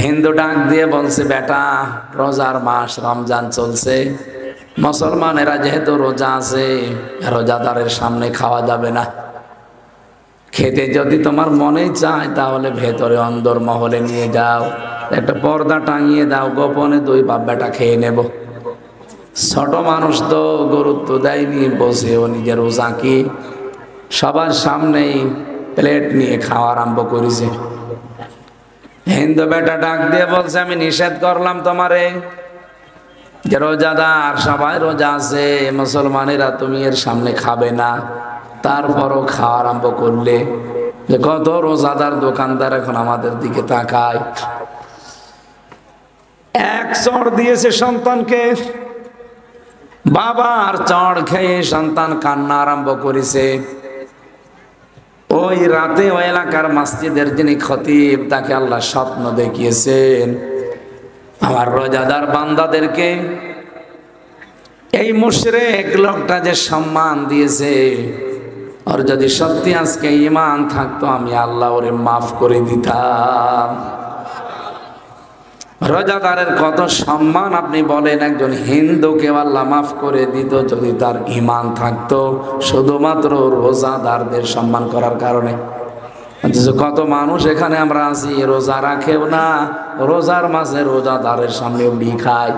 হিন্দু ডাক দিয়ে বলছে, বেটা রোজার মাস রমজান চলছে, মুসলমানেরা যেহেতু রোজা আছে, রোজাদারের সামনে খাওয়া যাবে না। খেতে যদি তোমার মনে চায় তাহলে ভেতরে অন্দর মহলে নিয়ে যাও, একটা পর্দা টাঙিয়ে দাও, গোপনে দুই বাপ বেটা খেয়ে নেব। ছোট মানুষ তো গুরুত্ব দেয়নি, বসেও নিজের রোজা কি সবার সামনেই প্লেট নিয়ে খাওয়া আরম্ভ করেছে। হিন্দু বেটা ডাক দিয়ে বলছে, আমি নিষেধ করলাম তোমারে যে রোজাদার সবাই রোজা আছে, মুসলমানেরা তুমি এর সামনে খাবে না, তারপরও খাওয়া আরম্ভ করলে। যে কত রোজাদার দোকানদার এখন আমাদের দিকে তাকায়। এক চড় দিয়েছে সন্তানকে, বাবার চড় খেয়ে সন্তান কান্না আরম্ভ করেছে। ওই রাতে ওই এলাকার মসজিদের যিনি খতিব, তাকে আল্লাহ স্বপ্ন দেখিয়েছেন, আমার রোজাদার বান্দাদেরকে এই মুশরিক লোকটা যে সম্মান দিয়েছে, আর যদি সত্যি আজকে ঈমান থাকতো আমি আল্লাহ ওরে মাফ করে দিতাম। রোজাদারের কত সম্মান আপনি বলেন, একজন হিন্দুকে আল্লাহ মাফ করে দিত যদি তার ঈমান থাকতো, শুধুমাত্র রোজাদারদের সম্মান করার কারণে। কত মানুষ এখানে আমরা আছি রোজা রাখেও না, রোজার মাঝে রোজাদারের সামনে উড়ি খায়,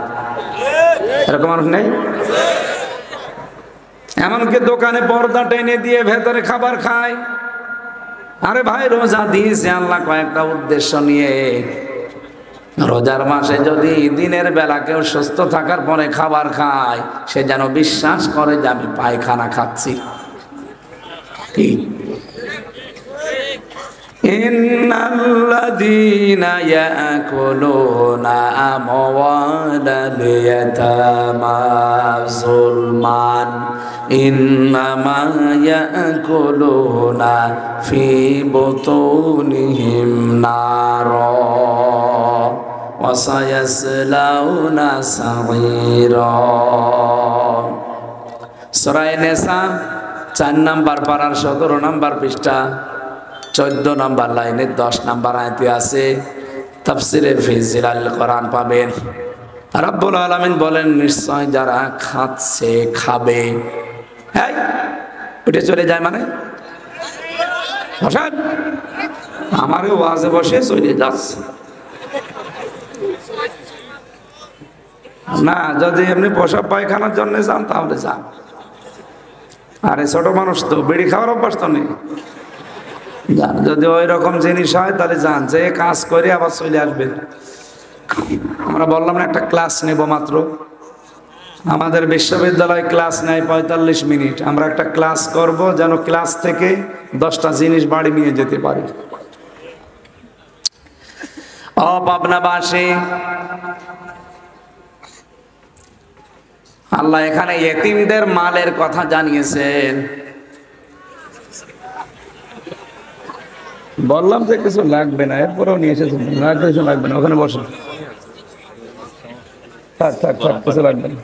এরকম মানুষ নেই? এমনকি দোকানে পর্দা টেনে দিয়ে ভেতরে খাবার খায়। আরে ভাই, রোজা দিয়েছে আল্লাহ কয়েকটা উদ্দেশ্য নিয়ে। রোজার মাসে যদি দিনের বেলা কেউ সুস্থ থাকার পরে খাবার খায়, সে যেন বিশ্বাস করে যে আমি পায়খানা খাচ্ছি। ঠিক ইন্নাল্লাযীনা ইয়াকুলুনা আমওয়ালাল ইয়াতামা যুলমান ইন্নামা ইয়াকুলুনা ফি বুতুনিহিম নারা ওয়া সায়াসলাউনা সাঈরা। সূরা নিসা 4 নম্বর পারার 17 নম্বর পৃষ্ঠা 14 নম্বর লাইনে 10 নম্বর আয়াতে আছে। তাফসিরে ফি জিলাল কোরআন পাবেন। রব্বুল আলামিন বলেন, নিশ্চয় যারা খাচ্ছে খাবে। এই উঠে চলে যায় মানে বসেন, আমারও ওয়াজে বসে চলে যাচ্ছে না। যদি এমনি পোশাক পায়খানার জন্য যান তাহলে যান। আরে ছোট মানুষ তো, বিড়ি খাওয়ার অভ্যাস তো নেই। যদি ওই রকম জিনিস হয় তাহলে যান, যে কাজ করে আবার চলে আসবেন। আমরা বললাম না একটা ক্লাস নেব মাত্র, আমাদের বিশ্ববিদ্যালয় ক্লাস নেয় 45 মিনিট। আমরা একটা ক্লাস করব যেন ক্লাস থেকে 10টা জিনিস বাড়ি নিয়ে যেতে পারি। পাবনাবাসী, আল্লাহ এখানে ইতিমদের মালের কথা জানিয়েছেন। বললাম যে কিছু লাগবে না, এরপরেও নিয়ে এসেছেন, কিছু লাগবে না, ওখানে বসুন। থাক থাক থাক, কিছু লাগবে না।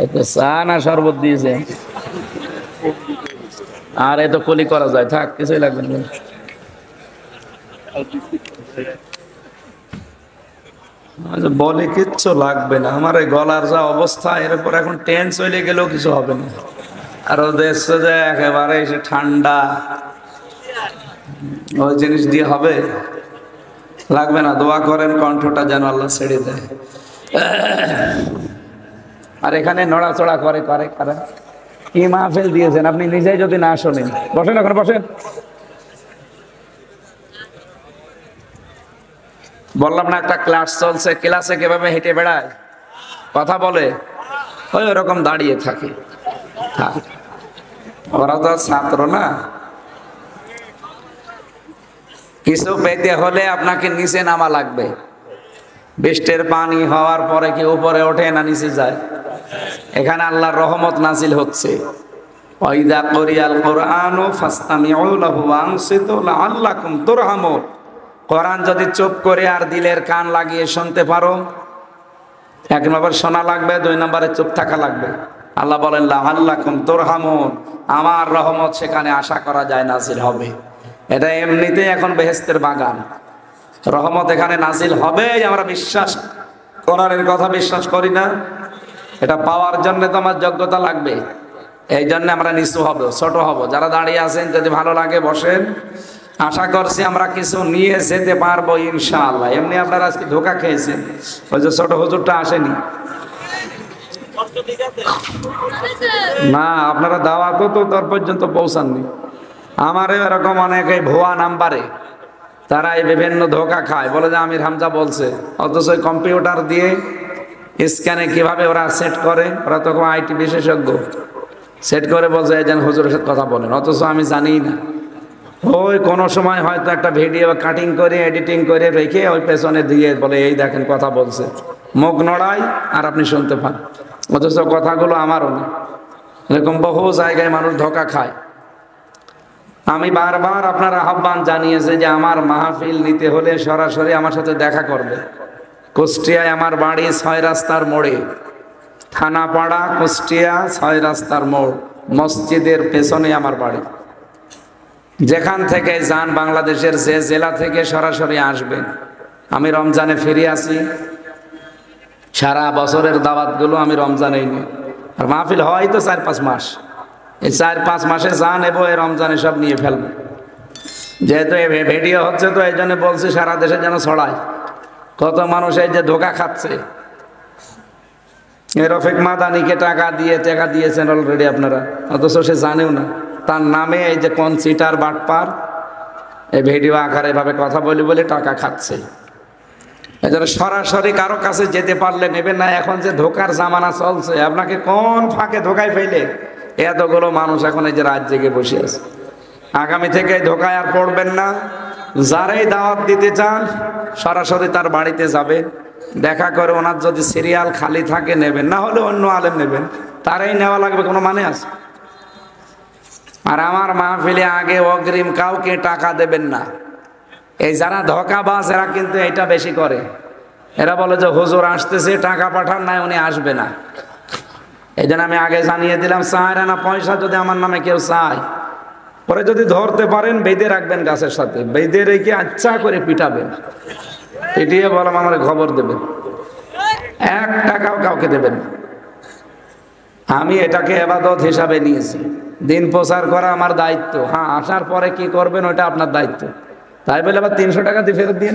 এতো চা না শরবত দিয়েছে, আর এত কলি করা যায়, থাক কিছুই লাগবে না। বলে কিচ্ছু লাগবে না, আমার এই গলার যা অবস্থা, এরপর এখন টেন চলে গেলেও কিছু হবে না। আর দেখছে যে একেবারে এসে ঠান্ডা, ওই জিনিস দিয়ে হবে? লাগবে না। দোয়া করেন কণ্ঠটা যেন আল্লাহ ছেড়ে দেয়। আর এখানে নড়াচড়া করে করে করে কি মাহফিল দিয়েছেন আপনি নিজেই যদি না শোনেন। বসেন, ওখানে বসেন। বললাম না একটা ক্লাস চলছে, ক্লাসে কিভাবে হেঁটে বেড়ায়, কথা বলে, ওই ওরকম দাঁড়িয়ে থাকে। ওরা তো ছাত্র না, কিছু পেতে হলে আপনাকে নিচে নামা লাগবে। বৃষ্টির পানি হওয়ার পরে কি উপরে ওঠে না নিচে যায়? এখানে আল্লাহর রহমত নাজিল হচ্ছে। ওয়াইদা কুরিয়াল কুরআনু ফাসতামিউ লাহু ওয়া আনসিতু লাআল্লাকুম তুরহামুন। কোরআন যদি চুপ করে আর দিলের কান লাগিয়ে শুনতে পারো, 1 নম্বর শোনা লাগবে, 2 নম্বরে চুপ থাকা লাগবে। আল্লাহ বলেন লাআল্লাকুম তুরহামুন, আমার রহমত সেখানে আশা করা যায় নাজিল হবে। এটা এমনিতে এখন বেহেশতের বাগান, রহমত এখানে নাজিল হবে, আমরা বিশ্বাস কোরআনের কথা বিশ্বাস করি না। এটা পাওয়ার জন্য তো আমার যোগ্যতা লাগবে, এই জন্য আমরা নিচু হব, ছোট হব। যারা দাঁড়িয়ে আছেন যদি ভালো লাগে বসেন, আশা করছি আমরা কিছু নিয়ে যেতে পারবো ইনশাআল্লাহ। এমনি আপনারা আজকে ধোকা খেয়েছেন, ওই যে ছোট হুজুরটা আসেনি না, আপনারা দাওয়াতও তো তোর পর্যন্ত পৌঁছাননি। আমার এরকম অনেকে ভুয়া নাম্বারে তারা এই বিভিন্ন ধোকা খায়, বলে যে আমির হামজা বলছে, অথচ কম্পিউটার দিয়ে স্ক্যানে কিভাবে ওরা সেট করে, ওরা তখন আইটি বিশেষজ্ঞ, সেট করে বলছে এই যেন হুজুরের সাথে কথা বলেন, অথচ আমি জানি না। ওই কোনো সময় হয়তো একটা ভিডিও কাটিং করে এডিটিং করে রেখে ওই পেছনে দিয়ে বলে এই দেখেন কথা বলছে, মুখ নড়াই আর আপনি শুনতে পান, অথচ কথাগুলো আমারও না। এরকম বহু জায়গায় মানুষ ধোকা খায়। আমি বারবার আপনার আহ্বান জানিয়েছে যে আমার মাহফিল নিতে হলে সরাসরি আমার সাথে দেখা করবে। কুষ্টিয়ায় আমার বাড়ি ৬ রাস্তার মোড়ে, থানাপাড়া কুষ্টিয়া ৬ রাস্তার মোড়, মসজিদের পেছনে আমার বাড়ি। যেখান থেকে যান, বাংলাদেশের যে জেলা থেকে সরাসরি আসবেন। আমি রমজানে ফিরে আসি, সারা বছরের দাওয়াতগুলো আমি রমজানেই নিই। আর মাহফিল হয় তো ৪-৫ মাস, এই ৪-৫ মাসে যা নেবো এই রমজানে সব নিয়ে ফেলবো। যেহেতু এই ভিডিও হচ্ছে তো এই জন্য বলছি সারা দেশে যেন ছড়ায়। কত মানুষ এই যে ধোকা খাচ্ছে। এই রফিক মাদানিকে টাকা দিয়েছেন অলরেডি আপনারা, অথচ সে জানেও না। তার নামে এই যে কোন চিটার বাটপার এই ভিডিও আকারে এভাবে কথা বলে টাকা খাচ্ছে। এই জন্য সরাসরি কারো কাছে যেতে পারলে নেবেন না। এখন যে ধোকার জামানা চলছে, আপনাকে কোন ফাঁকে ধোকায় ফেলে এতগুলো মানুষ এখন এই যে রাত জেগে বসে আছে। আগামী থেকে ধোকায় আর পড়বেন না। যারাই দাওয়াত দিতে চান সরাসরি তার বাড়িতে যাবে, দেখা করে ওনার যদি সিরিয়াল খালি থাকে নেবেন, না হলে অন্য আলেম নেবেন, তারাই নেওয়া লাগবে, কোনো মানে আছে? আর আমার মাহফিলে আগে অগ্রিম কাউকে টাকা দেবেন না। এই যারা ধোঁকাবাজ এরা কিন্তু এটা বেশি করে। এরা বলে যে হুজুর আসতেছে, টাকা পাঠান, নাই উনি আসবে না। এই জন্য আমি আগে জানিয়ে দিলাম, 4 আনা পয়সা যদি আমার নামে কেউ চায়, পরে যদি ধরতে পারেন বেঁধে রাখবেন গাছের সাথে, বেঁধে রেখে আচ্ছা করে পিটাবেন, পিটিয়ে বললাম আমার খবর দেবেন, 1 টাকাও কাউকে দেবেন না। আমি এটাকে ইবাদত হিসাবে নিয়েছি, দিন প্রচার করা আমার দায়িত্ব। হ্যাঁ, আসার পরে কি করবেন ওটা আপনার দায়িত্ব। তাই বলে আবার 300 টাকা দিয়ে ফেরত দিয়ে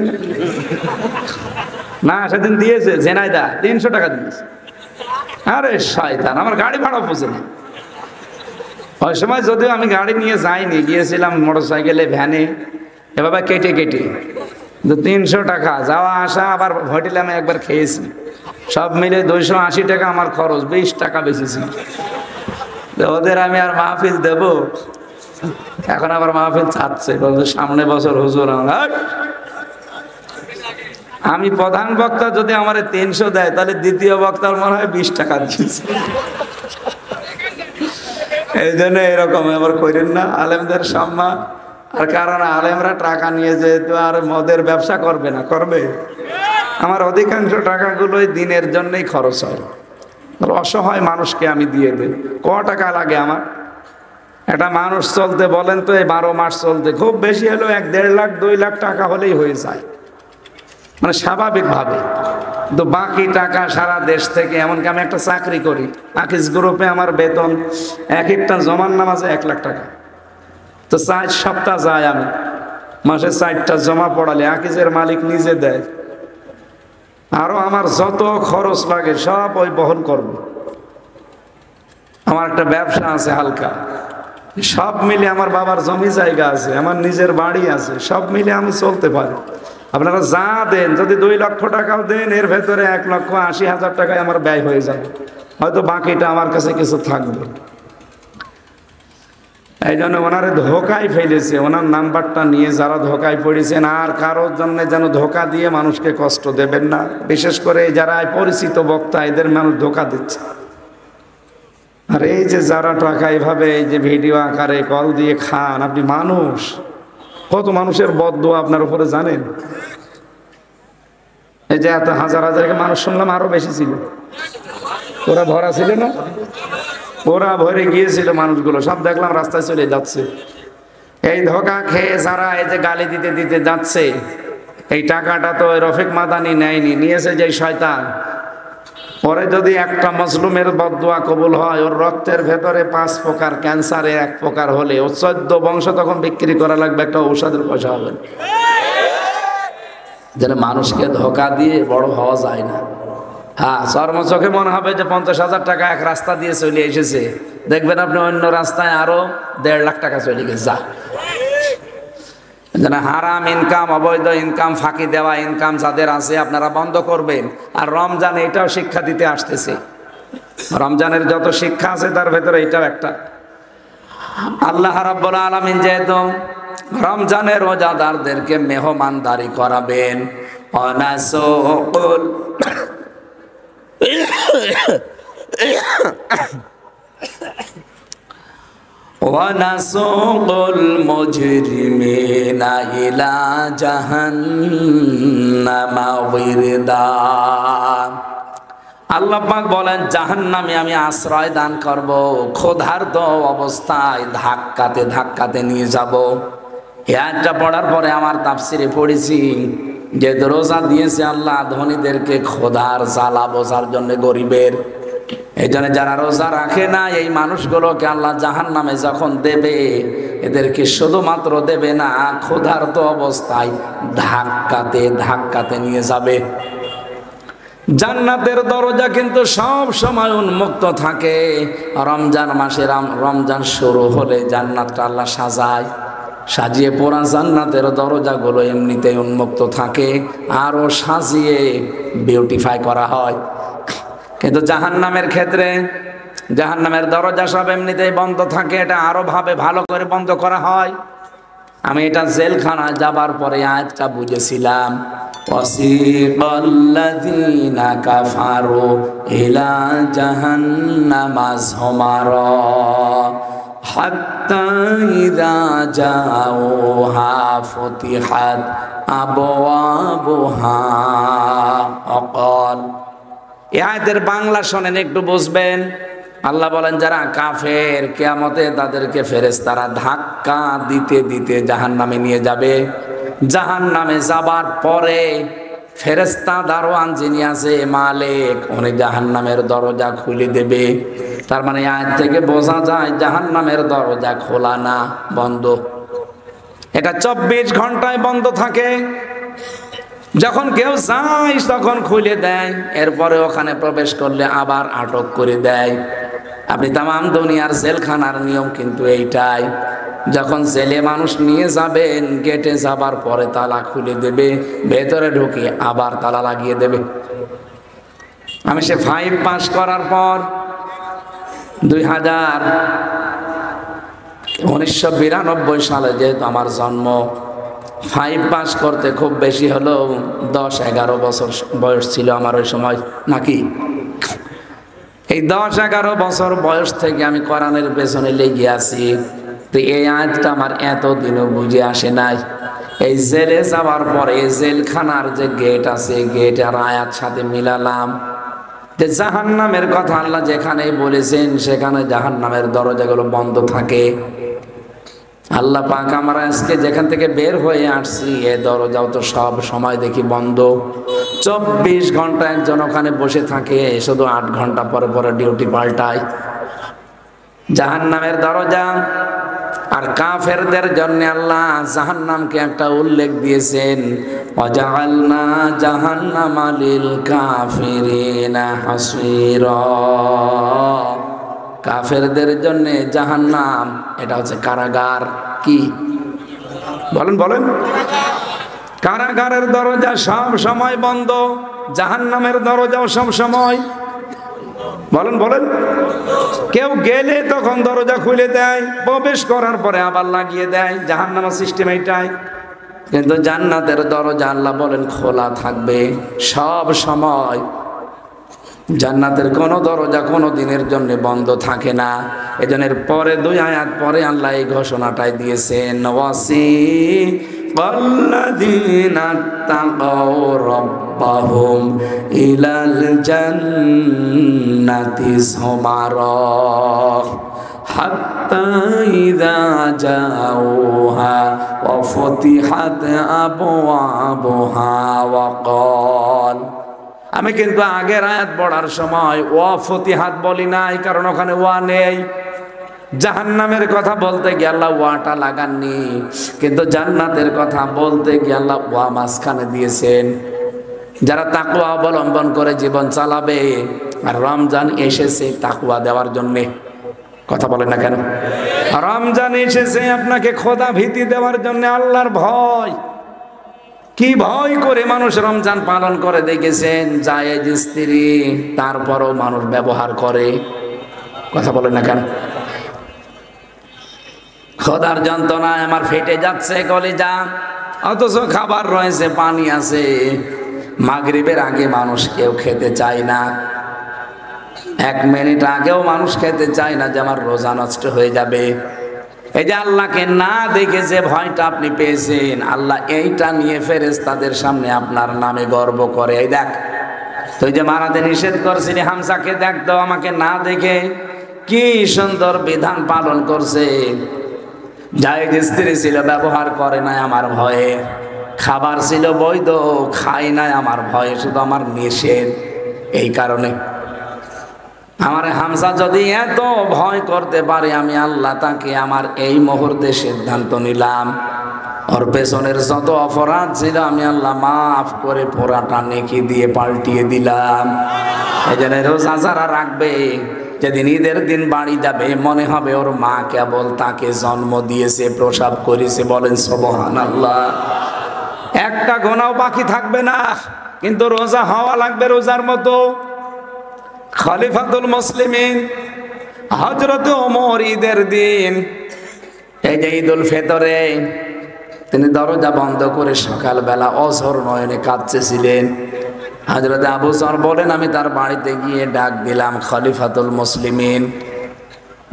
না, সেদিন দিয়েছে জেনাইদা 300 টাকা দিয়েছে। আরে শয়তান, আমার গাড়ি ভাড়া পৌঁছে না। ওই সময় যদিও আমি গাড়ি নিয়ে যাইনি, গিয়েছিলাম মোটরসাইকেলে, ভ্যানে, এভাবে কেটে 300 টাকা যাওয়া আসা, আবার হোটেলে আমি একবার খেয়েছি, সব মিলে 280 টাকা আমার খরচ, 20 টাকা বেঁচেছি। ওদের আমি আর মাহফিল দেব? এখন আবার মাহফিল চাচ্ছে, বলছে সামনে বছর হুজুর। আমি প্রধান বক্তা, যদি আমার 300 দেয় তাহলে দ্বিতীয় বক্তার মনে হয় 20 টাকা দিয়েছে। এই জন্য এরকম আবার করেন না, আলেমদের সম্মান। আর কারণ আলেমরা টাকা নিয়ে যেহেতু আর মদের ব্যবসা করবে না, করবে? আমার অধিকাংশ টাকাগুলোই দিনের জন্যই খরচ হয়, অসহায় মানুষকে আমি দিয়ে দিই। ক টাকা লাগে আমার? একটা মানুষ চলতে বলেন তো, এই 12 মাস চলতে খুব বেশি হলেও 1-1.5 লাখ 2 লাখ টাকা হলেই হয়ে যায়, মানে স্বাভাবিকভাবে। তো বাকি টাকা সারা দেশ থেকে, এমনকি আমি একটা চাকরি করি, আকিজ গ্রুপে আমার বেতন এক একটা জমার নাম আছে 1 লাখ টাকা। তো 4 সপ্তাহ যায়, আমি মাসে 4টা জমা পড়ালে আকিজের মালিক নিজে দেয়। আরো আমার যত খরচ লাগে সব ওই বহন করবে। আমার একটা ব্যবসা আছে হালকা, সব মিলে আমার বাবার জমি জায়গা আছে, আমার নিজের বাড়ি আছে, সব মিলে আমি চলতে পারি। আপনারা যা দেন, যদি 2 লক্ষ টাকাও দেন, এর ভেতরে 1,80,000 টাকায় আমার ব্যয় হয়ে যাবে, হয়তো বাকিটা আমার কাছে কিছু থাকবে। এই জন্য ওনারে ধোকায় ফেলেছে, ওনার নাম্বারটা নিয়ে যারা ধোকায় পড়েছেন, আর কারোর জন্য যেন ধোকা দিয়ে মানুষকে কষ্ট দেবেন না। বিশেষ করে যারা পরিচিত বক্তা, এদের মানুষ ধোকা দিচ্ছে। আর এই যে যারা টাকা এভাবে এই যে ভিডিও আকারে কল দিয়ে খান, আপনি মানুষ, কত মানুষের বদদোয়া আপনার উপরে জানেন? এই যে এত হাজার হাজার মানুষ শুনলাম আরো বেশি ছিল, ওরা ভরা ছিল না? ওরা ভরে গিয়েছিল মানুষগুলো, সব দেখলাম রাস্তায় চলে যাচ্ছে। এই ধোকা খেয়ে যারা এই যে গালি দিতে দিতে যাচ্ছে, এই টাকাটা তো রফিক মাদানি নেয়নি, নিয়েছে যে শয়তান। পরে যদি একটা মজলুমের বদদুয়া কবুল হয়, ওর রক্তের ভেতরে 5 প্রকার ক্যান্সারের 1 প্রকার হলে ও 14 বংশ তখন বিক্রি করা লাগবে, একটা ঔষধের পয়সা হবে না। যেন মানুষকে ধোকা দিয়ে বড় হওয়া যায় না। হ্যাঁ, চর্মচোখে মনে হবে যে 50,000 টাকা এক রাস্তা দিয়ে চলে এসেছে, দেখবেন আপনি অন্য রাস্তায় আরো 1.5 লাখ টাকা চলে গেছে। যা যেন হারাম ইনকাম, অবৈধ ইনকাম, ফাঁকি দেওয়া ইনকাম যাদের আছে আপনারা বন্ধ করবেন। আর রমজান এটাও শিক্ষা দিতে আসতেছে, রমজানের যত শিক্ষা আছে তার ভেতরে এটাও একটা। আল্লাহ রাব্বুল আলামিন যেহেতু রমজানের রোজাদারদেরকে মেহমানদারি করাবেন, অনাসুকুল ওয়ানাসুকুল মুজরিমিনা ইলা জাহান্নামা ওয়িরদা। আল্লাহ পাক বলেন জাহান্নামে আমি আশ্রয় দান করব, ক্ষুধার্ত অবস্থায় ধাক্কাতে ধাক্কাতে নিয়ে যাব। এই আয়াতটা পড়ার পরে আমার তাফসিরে পড়েছি যে রোজা দিয়েছে আল্লাহ ধনীদেরকে ক্ষুধার জ্বালা বোঝার জন্য গরিবের। এই জন্য যারা রোজা রাখে না এই মানুষগুলোকে আল্লাহ জাহান্নামে যখন দেবে, এদেরকে শুধুমাত্র দেবে না, ক্ষুধার্ত অবস্থায় ধাক্কাতে ধাক্কাতে নিয়ে যাবে। জান্নাতের দরজা কিন্তু সব সময় উন্মুক্ত থাকে। রমজান মাসে রমজান শুরু হলে জান্নাতটা আল্লাহ সাজায়, সাজিয়ে পড়া জান্নাতের দরজাগুলো এমনিতেই উন্মুক্ত থাকে, আরও সাজিয়ে বিউটিফাই করা হয়। কিন্তু জাহান্নামের ক্ষেত্রে জাহান্নামের দরজা সব এমনিতেই বন্ধ থাকে, এটা আরো ভাবে ভালো করে বন্ধ করা হয়। আমি এটা জেলখানায় যাবার পরে আয়াতটা বুঝেছিলাম। ওয়াসিকাল্লাযীনা কাফারু ইলা জাহান্নামা যুমারা হাত্তা ইযা জাউহা ফুতিহাত আবওয়াবুহা অকাল। এই আয়াতের বাংলা শোনেন, একটু বুঝবেন। আল্লাহ বলেন যারা কাফের, কিয়ামতে তাদেরকে ফেরেশতারা ধাক্কা দিতে দিতে জাহান্নামে নিয়ে যাবে। জাহান্নামে যাবার পরে ফেরেশতা দারোয়ান যিনি আছে মালিক, উনি জাহান্নামের দরজা খুলে দেবে। তার মানে আয়াত থেকে বোঝা যায় জাহান্নামের দরজা খোলা না, বন্ধ। এটা 24 ঘন্টায় বন্ধ থাকে। যখন কেউ যায় তখন খুলে দেয়, এরপরে ওখানে প্রবেশ করলে আবার আটক করে দেয়। আপনি তামাম দুনিয়ার জেলখানার নিয়ম কিন্তু এইটাই। যখন জেলে মানুষ নিয়ে যাবেন, গেটে যাবার পরে তালা খুলে দেবে, ভেতরে ঢুকে আবার তালা লাগিয়ে দেবে। আমি সে 5 পাস করার পর 1992 সালে যেহেতু আমার জন্ম, 5 পাস করতে খুব বেশি হলেও 10-11 বছর বয়স ছিল আমার ওই সময়, নাকি? এই 10-11 বছর বয়স থেকে আমি কোরআনের পেছনে লেগে আছি। তো এই আয়াতটা আমার এতদিনও বুঝে আসে নাই। এই জেলে যাওয়ার পরে জেলখানার যে গেট আছে, গেট আর আয়াত সাথে মিলালাম যে জাহান্নামের কথা আল্লাহ যেখানে বলেছেন সেখানে জাহান্নামের দরজাগুলো বন্ধ থাকে। আল্লাহ পাক আমরা আজকে যেখান থেকে বের হয়ে আসছি এই দরজাও তো সব সময় দেখি বন্ধ। 24 ঘন্টা একজন ওখানে বসে থাকে, শুধু 8 ঘন্টা পরে পরে ডিউটি পাল্টায়। জাহান্নামের দরজা আর কাফেরদের জন্য আল্লাহ জাহান্নামকে একটা উল্লেখ দিয়েছেন, ওয়াজআলনা জাহান্নামা লিল কাফিরিনা হাসীরা। কাফেরদের জন্য জাহান্নাম এটা হচ্ছে কারাগার। কি বলেন বলেন? কারাগারের দরজা সব সময় বন্ধ, জাহান্নামের দরজাও সব সময় বলেন বলেন। কেউ গেলে তখন দরজা খুলে দেয়, প্রবেশ করার পরে আবার লাগিয়ে দেয়। জাহান্নামের সিস্টেম এইটাই। কিন্তু জান্নাতের দরজা আল্লাহ বলেন খোলা থাকবে সব সময়। জান্নাতের কোনো দরজা কোনো দিনের জন্য বন্ধ থাকে না। এজনের পরে 2 আয়াত পরে আল্লাহ এই ঘোষণাটাই দিয়েছেন, ওয়াসিকাল্লাযীনা তাকাউ রাব্বাহুম ইলাল জান্নাতি যুমারা হাত্তা ইযা জাউহা ওয়া ফুতিহাত আবওয়াবুহা ওয়া ক্বাল। আমি কিন্তু আগের আয়াত পড়ার সময় ওয়া ফুতিহাত বলি নাই, কারণ ওখানে ওয়া নেই। জাহান্নামের কথা বলতে গিয়ে আল্লাহ ওয়াটা লাগাননি, কিন্তু জান্নাতের কথা বলতে গিয়ে আল্লাহ ওয়া মাঝখানে দিয়েছেন। যারা তাকওয়া অবলম্বন করে জীবন চালাবে, আর রমজান এসেছে তাকওয়া দেওয়ার জন্যে। কথা বলেন না কেন? রমজান এসেছে আপনাকে খোদা ভীতি দেওয়ার জন্য, আল্লাহর ভয়। কি ভয় করে মানুষ রমজান পালন করে দেখেছেন? জায়েজ স্ত্রী, তারপরও মানুষ ব্যবহার করে। কথা বলেন না কেন? খোদার যন্ত্রণায় আমার ফেটে যাচ্ছে কলিজা, অথচ খাবার রয়েছে, পানি আছে। মাগরিবের আগে মানুষ কেউ খেতে চায় না, 1 মিনিট আগেও মানুষ খেতে চায় না যে আমার রোজা নষ্ট হয়ে যাবে। এই যে আল্লাহকে না দেখে যে ভয়টা আপনি পেয়েছেন, আল্লাহ এইটা নিয়ে ফেরেশতাদের সামনে আপনার নামে গর্ব করে। এই দেখ, তুই যে মারাতে নিষেধ করছিলি হামসাকে, দেখ তো আমাকে না দেখে কি সুন্দর বিধান পালন করছে। জায়েজ স্ত্রী ছিল, ব্যবহার করে নাই আমার ভয়ে। খাবার ছিল বৈধ, খাই নাই আমার ভয়ে, শুধু আমার নিষেধ। এই কারণে আমার হামসা যদি এত ভয় করতে পারে, আমি আল্লাহ তাকে আমার এই মুহূর্তে সিদ্ধান্ত নিলাম, ওর পেছনের যত অপরাধ ছিল আমি আল্লাহ মাফ করে পোড়াটা নেকি দিয়ে পাল্টিয়ে দিলাম। এই জন্য রোজা যারা রাখবে, যেদিন ঈদের দিন বাড়ি যাবে, মনে হবে ওর মা কেবল তাকে জন্ম দিয়েছে, প্রসব করেছে। বলেন সুবহানাল্লাহ। একটা গোনাও বাকি থাকবে না, কিন্তু রোজা হওয়া লাগবে রোজার মতো। খলিফাতুল মুসলিমিন হযরত ওমর ঈদের দিন, এই যে ঈদুল ফিতরে, তিনি দরজা বন্ধ করে সকালবেলা অঝর নয়নে কাঁদতেছিলেন। হযরত আবু যর বলেন, আমি তার বাড়িতে গিয়ে ডাক দিলাম, খলিফাতুল মুসলিমিন।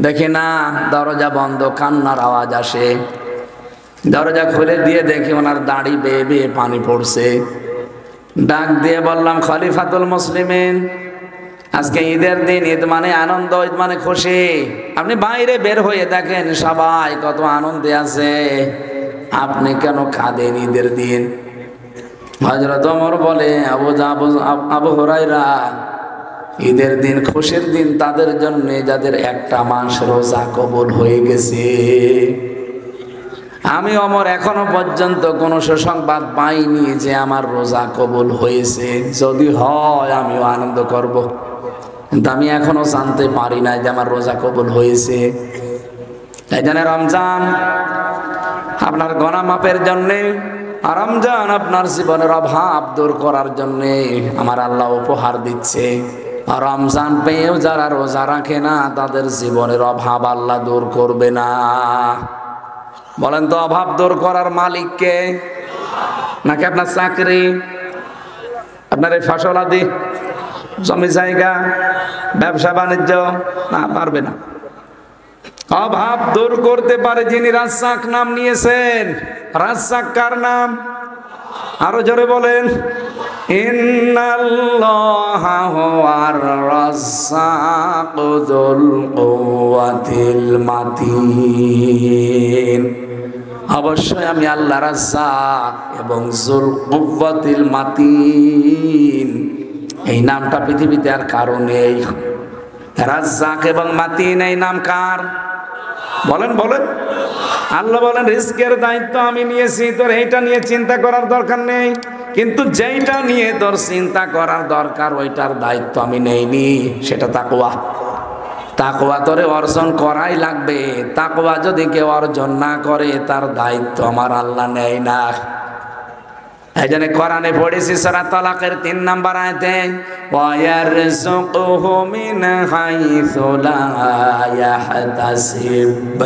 দেখি না দরজা বন্ধ, কান্নার আওয়াজ আসে। দরজা খুলে দিয়ে দেখি ওনার দাড়ি বেয়ে বেয়ে পানি পড়ছে। ডাক দিয়ে বললাম, খলিফাতুল মুসলিমিন, আজকে ঈদের দিন, ঈদ মানে আনন্দ, ঈদ মানে খুশি। আপনি বাইরে বের হয়ে দেখেন সবাই কত আনন্দে আছে, আপনি কেন কাঁদেন ঈদের দিন? হযরত ওমর বলে, আবু হুরায়রা, ঈদের দিন খুশির দিন তাদের জন্য যাদের একটা মাস রোজা কবুল হয়ে গেছে। আমি ওমর এখনো পর্যন্ত কোনো সুসংবাদ পাইনি যে আমার রোজা কবুল হয়েছে। যদি হয় আমিও আনন্দ করব, কিন্তু আমি এখনো জানতে পারি না যে আমার রোজা কবুল হয়েছে। তাই জন্য রমজান আপনার গুনাহ মাফের জন্যে, রমজান আপনার জীবনের অভাব দূর করার জন্যে আমার আল্লাহ উপহার দিচ্ছে। রমজান পেয়েও যারা রোজা রাখে না, তাদের জীবনের অভাব আল্লাহ দূর করবে না। বলেন তো, অভাব দূর করার মালিক কে? নাকি আপনার চাকরি, আপনার এই ফসল আদি, জমি জায়গা, ব্যবসা বাণিজ্য? না, পারবে না। অভাব দূর করতে পারে যিনি রাজ্জাক নাম নিয়েছেন। রাজ্জাক কার নাম? আরো জোরে বলেন, ইন্নাল্লাহা হুয়ার রাজ্জাকু যুল কুওয়াতিল মাতিন। অবশ্যই আমি আল্লাহ রাজ্জাক এবং যুল কুওয়াতিল মাতিন। এই নামটা পৃথিবীতে আর কারো নেই। রাজ্জাক এবং মাতিন এই নাম কার? বলেন বলেন। আল্লাহ বলেন, রিজকের দায়িত্ব আমি নিয়েছি, তোর এইটা নিয়ে চিন্তা করার দরকার নেই। কিন্তু যেইটা নিয়ে তোর চিন্তা করার দরকার, ওইটার দায়িত্ব আমি নেইনি, সেটা তাকওয়া। তাকওয়া তোরে অর্জন করাই লাগবে। তাকওয়া যদি কেউ অর্জন না করে, তার দায়িত্ব আমার আল্লাহ নেয় না। এই জন্য কোরআনে পড়েছি সূরা তালাকের 3 নম্বর আয়াতে, ওয়ায়ারযুকুহু মিন হাইসু লা ইয়াহতাসিব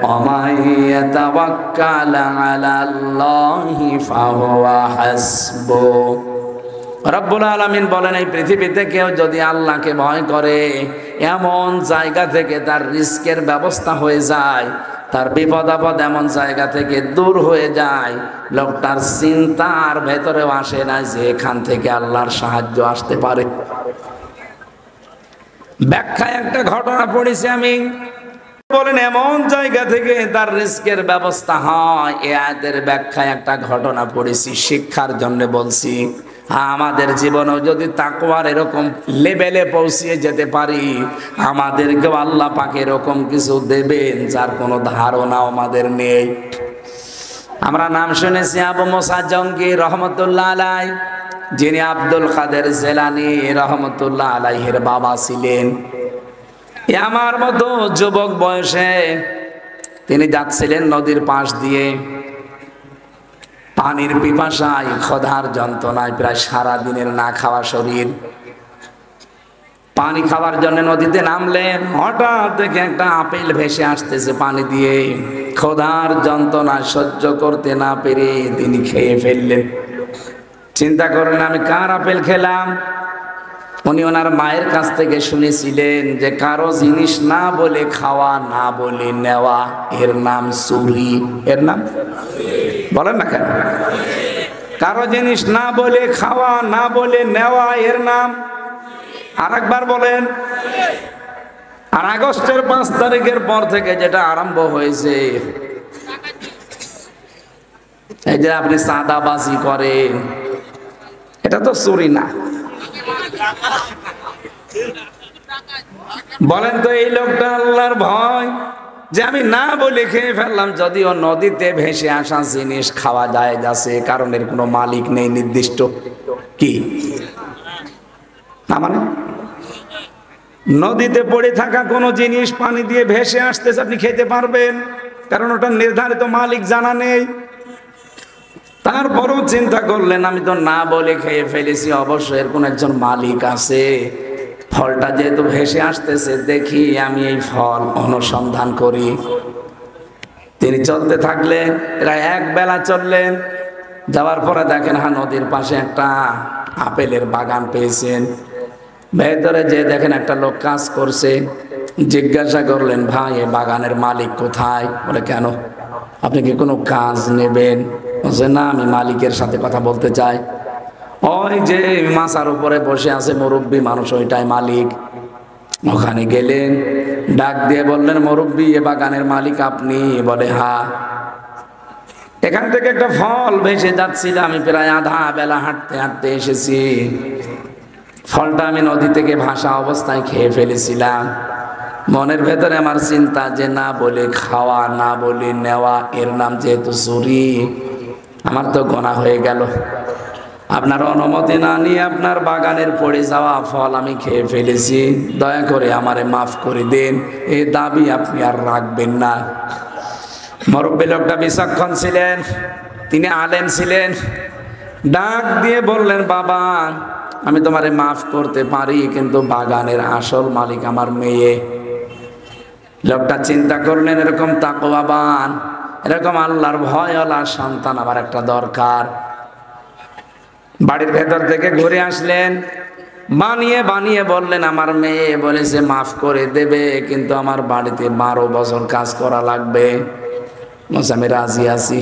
ওয়া মান ইয়াতাওয়াক্কাল আলাল্লাহি ফাহুয়া হাসবু। রব্বুল আলামিন বলেন, এই পৃথিবীতে কেউ যদি আল্লাহকে ভয় করে, এমন জায়গা থেকে তার রিজকের ব্যবস্থা হয়ে যায়, তার বিপদ আপদ এমন জায়গা থেকে দূর হয়ে যায়, লোকটার চিন্তার ভেতরেও আসে না যে এখান থেকে আল্লাহর সাহায্য আসতে পারে। ব্যাখ্যায় একটা ঘটনা পড়েছি আমি। বলেন এমন জায়গা থেকে তার রিস্কের ব্যবস্থা হয়। এই আয়াতের ব্যাখ্যায় একটা ঘটনা পড়েছি, শিক্ষার জন্য বলছি। আমাদের জীবনেও যদি তাকওয়ার এরকম লেভেলে পৌঁছিয়ে যেতে পারি, আমাদেরকেও আল্লাহ পাক এরকম কিছু দেবেন যার কোনো ধারণাও আমাদের নেই। আমরা নাম শুনেছি আবু মুসা জঙ্গি রহমতুল্লাহ আলাই, যিনি আব্দুল কাদের জেলানী রহমতুল্লাহ আলাইহির বাবা ছিলেন। আমার মতো যুবক বয়সে তিনি যাচ্ছিলেন নদীর পাশ দিয়ে, পানির পিপাসায় ক্ষুধার যন্ত্রণায় প্রায় সারা দিনের না খাওয়া শরীর, পানি খাওয়ার জন্য নদীতে নামলেন। হঠাৎ দেখে একটা আপেল ভেসে আসতেছে পানি দিয়ে। ক্ষুধার যন্ত্রণা সহ্য করতে না পেরে তিনি খেয়ে ফেললেন। চিন্তা করলেন আমি কার আপেল খেলাম? উনি ওনার মায়ের কাছ থেকে শুনেছিলেন যে কারো জিনিস না বলে খাওয়া, না বলে নেওয়া, এর নাম চুরি। এর নাম বলেন না কেন? কারো জিনিস না বলে খাওয়া, না বলে নেওয়া, এর নাম আরেকবার বলেন। আর আগস্টের 5 তারিখের পর থেকে যেটা আরম্ভ হয়েছে, এই যে আপনি চাঁদাবাজি করেন, এটা তো চুরি না। বলেন তো এই লোকটা আল্লাহর ভয় যে আমি না বলে খেয়ে ফেললাম, যদিও নদীতে ভেসে আসা জিনিস খাওয়া যায় যাচ্ছে, কারণ এর কোনো মালিক নেই নির্দিষ্ট। কি না মানে নদীতে পড়ে থাকা কোনো জিনিস পানি দিয়ে ভেসে আসতেছে, আপনি খেতে পারবেন, কারণ ওটা নির্ধারিত মালিক জানা নেই। তারপরও চিন্তা করলেন আমি তো না বলে খেয়ে ফেলেছি, অবশ্যই এর কোন একজন মালিক আছে। ফলটা যেহেতু ভেসে আসতেছে, দেখি আমি এই ফল অনুসন্ধান করি। তিনি চলতে থাকলেন, এরা এক বেলা চললেন। যাওয়ার পরে দেখেন নদীর পাশে একটা আপেলের বাগান পেয়েছেন। ভেতরে যে দেখেন একটা লোক কাজ করছে। জিজ্ঞাসা করলেন ভাই এই বাগানের মালিক কোথায়? বলে কেন, আপনি কি কোনো কাজ নেবেন? বলছে না, আমি মালিকের সাথে কথা বলতে চাই। ওই যে মাচার উপরে বসে আছে মুরব্বী মানুষ, ওইটাই মালিক। ওখানে গেলেন, ডাক দিয়ে বললেন মুরব্বী এ বাগানের মালিক আপনি? বলে হ্যাঁ। এখান থেকে একটা ফল ভেসে যাচ্ছিল, আমি প্রায় আধা বেলা হাঁটতে হাঁটতে এসেছি। ফলটা আমি নদী থেকে ভাসা অবস্থায় খেয়ে ফেলেছিলাম। মনের ভেতরে আমার চিন্তা যে না বলে খাওয়া, না বলে নেওয়া, এর নাম যেহেতু চুরি, আমার তো গোনা হয়ে গেল। আপনার অনুমতি না নিয়ে আপনার বাগানের পড়ে যাওয়া ফল আমি খেয়ে ফেলেছি, দয়া করে আমারে মাফ করে দিন। এই দাবি আপনি আর রাখবেন না। মুরব্বী লোকটা বিচক্ষণ ছিলেন, তিনি আলেম ছিলেন। ডাক দিয়ে বললেন বাবা আমি তোমারে মাফ করতে পারি, কিন্তু বাগানের আসল মালিক আমার মেয়ে। লোকটা চিন্তা করলেন এরকম তাকওয়াবান, এরকম আল্লাহর ভয়ওয়ালা সন্তান আমার একটা দরকার। বাড়ির ভেতর থেকে ঘুরে আসলেন, বানিয়ে বানিয়ে বললেন আমার মেয়ে বলেছে মাফ করে দেবে, কিন্তু আমার বাড়িতে 12 বছর কাজ করা লাগবে। আমি রাজি আছি,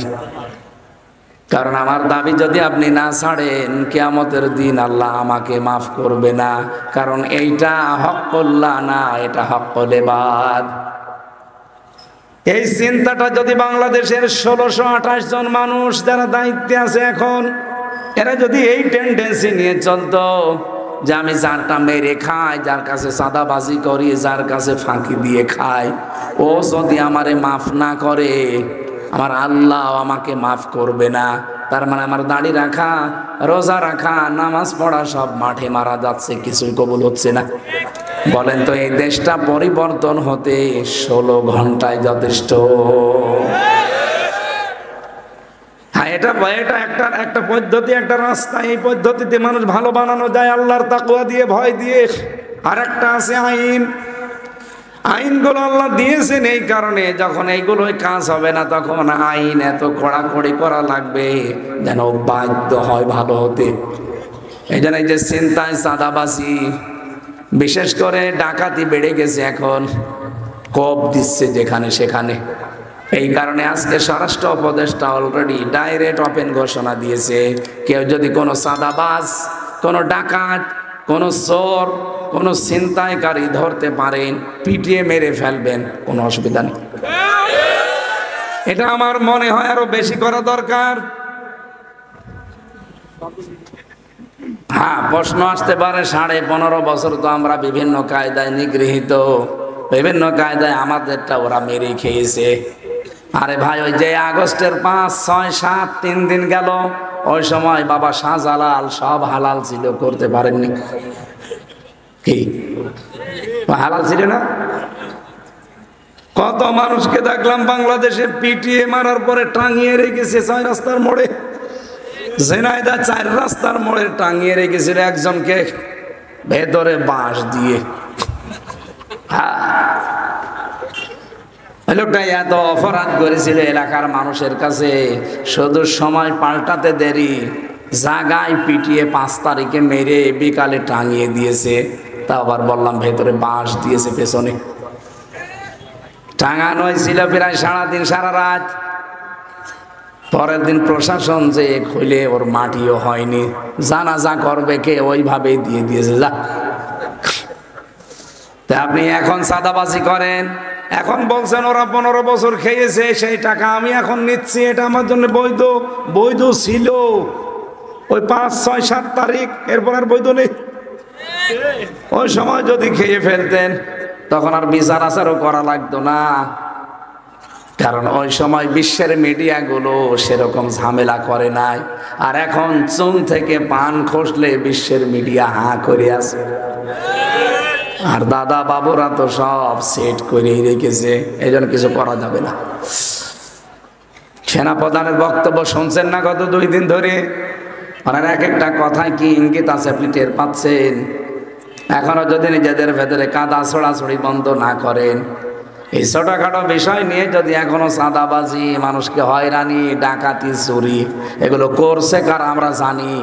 কারণ আমার দাবি যদি আপনি না ছাড়েন কিয়ামতের দিন আল্লাহ আমাকে মাফ করবে না, কারণ এইটা হক্কুল্লাহ না, এটা হক্কুল ইবাদ। এই চিন্তাটা যদি বাংলাদেশের 1628 জন মানুষ যারা দায়িত্বে আছে এখন, এরা যদি এই টেন্ডেন্সি নিয়ে চলতো যে আমি যারটা মেরে খাই, যার কাছে চাঁদাবাজি করি, যার কাছে ফাঁকি দিয়ে খাই, ও যদি আমারে মাফ না করে আমার আল্লাহ আমাকে মাফ করবে না। তার মানে আমার দাড়ি রাখা, রোজা রাখা, নামাজ পড়া সব মাঠে মারা যাচ্ছে, কিছুই কবুল হচ্ছে না। বলেন তো এই দেশটা পরিবর্তন হতে 16 ঘন্টায় যথেষ্ট? হ্যাঁ, এটা একটা পদ্ধতি, একটা রাস্তা। এই পদ্ধতিতে মানুষ ভালো বানানো যায় আল্লাহর তাকওয়া দিয়ে, ভয় দিয়ে। আর একটা আছে আইন। আইনগুলো আল্লাহ দিয়েছেন এই কারণে, যখন এইগুলোই কাজ হবে না তখন আইন এত কড়াকড়ি করা লাগবে যেন বাধ্য হয় ভালো হতে। এই জন্য এই যে চিন্তায় চাঁদাবাজি, বিশেষ করে ডাকাতি বেড়ে গেছে এখন, কব দিচ্ছে যেখানে সেখানে। এই কারণে আজকে স্বরাষ্ট্র উপদেষ্টা অলরেডি ডাইরেক্ট ওপেন ঘোষণা দিয়েছে, কেউ যদি কোনো চাঁদাবাজ, কোনো ডাকাত, কোনো চোর কোনো ছিনতাইকারী ধরতে পারেন, পিটিয়ে মেরে ফেলবেন, কোনো অসুবিধা নেই। এটা আমার মনে হয় আরো বেশি করা দরকার। হ্যাঁ, প্রশ্ন আসতে পারে 15.5 বছর তো আমরা বিভিন্ন কায়দায় নিগৃহীত, বিভিন্ন কায়দায় আমাদেরটা ওরা মেরে খেয়েছে। আরে ভাই, ওই যে আগস্টের 5, 6, 7 3 দিন গেল, ওই সময় বাবা শাহজালাল সব হালাল ছিল, করতে পারেননি কি? হালাল ছিল না? কত মানুষকে দেখলাম বাংলাদেশে পিটিয়ে মারার পরে টাঙিয়ে রেখেছে 6 রাস্তার মোড়ে। ঝিনাইদহ 4 রাস্তার মোড়ে টাঙিয়ে রেখেছিল একজনকে ভেতরে বাঁশ দিয়ে। লোকটা এত অপরাধ করেছিল এলাকার মানুষের কাছে, শুধু সময় পাল্টাতে দেরি, জাগায় পিটিয়ে 5 তারিখে মেরে বিকালে টাঙিয়ে দিয়েছে। তা আবার বললাম ভেতরে বাঁশ দিয়েছে পেছনে। টাঙানো হয়েছিল প্রায় সারাদিন সারা রাত। পরের দিন প্রশাসন যে খুলে ওর মাটিও হয়নি, জানাজা করবে কে, ওইভাবেই দিয়ে দিয়েছে। যা, আপনি এখন চাঁদাবাজি করেন, এখন বলছেন ওরা 15 বছর খেয়েছে, সেই টাকা আমি এখন নিচ্ছি, এটা আমার জন্য বৈধ। বৈধ ছিল ওই 5, 6, 7 তারিখ, এরপর আর বৈধ নেই। ওই সময় যদি খেয়ে ফেলতেন তখন আর বিচার আচারও করা লাগতো না, কারণ ওই সময় বিশ্বের মিডিয়াগুলো সেরকম ঝামেলা করে নাই। আর এখন চুন থেকে পান খসলে বিশ্বের মিডিয়া হাঁ করে আছে। আর দাদা বাবুরা তো সব সেট করেই রেখেছে, এই জন্য কিছু করা যাবে না। সেনাপ্রধানের বক্তব্য শুনছেন না গত 2 দিন ধরে? ওনার এক একটা কথায় কি ইঙ্গিত আছে আপনি টের পাচ্ছেন? এখনো যদি নিজেদের ভেতরে কাদা ছড়াছড়ি বন্ধ না করেন, এই ছোটখাটো বিষয় নিয়ে যদি এখনো চাঁদাবাজি, মানুষকে হয়রানি, ডাকাতি, চুরি এগুলো করছে কারা আমরা জানি,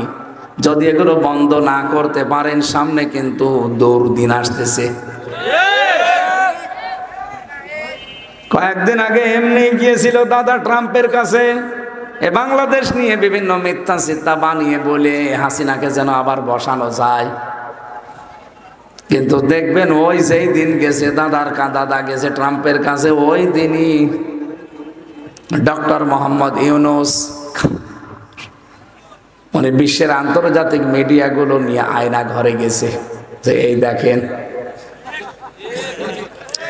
যদি এগুলো বন্ধ না করতে পারেন সামনে কিন্তু দুর্দিন আসতেছে। কয়েকদিন আগে এমনি গিয়েছিল দাদা ট্রাম্পের কাছে, এ বাংলাদেশ নিয়ে বিভিন্ন মিথ্যা চিন্তা বানিয়ে বলে হাসিনাকে যেন আবার বসানো যায়। কিন্তু দেখবেন ওই যেই দিন গেছে দাদা গেছে ট্রাম্পের কাছে, ওই দিনই ডক্টর মোহাম্মদ ইউনূস মানে বিশ্বের আন্তর্জাতিক মিডিয়াগুলো নিয়ে আয়না ঘরে গেছে যে এই দেখেন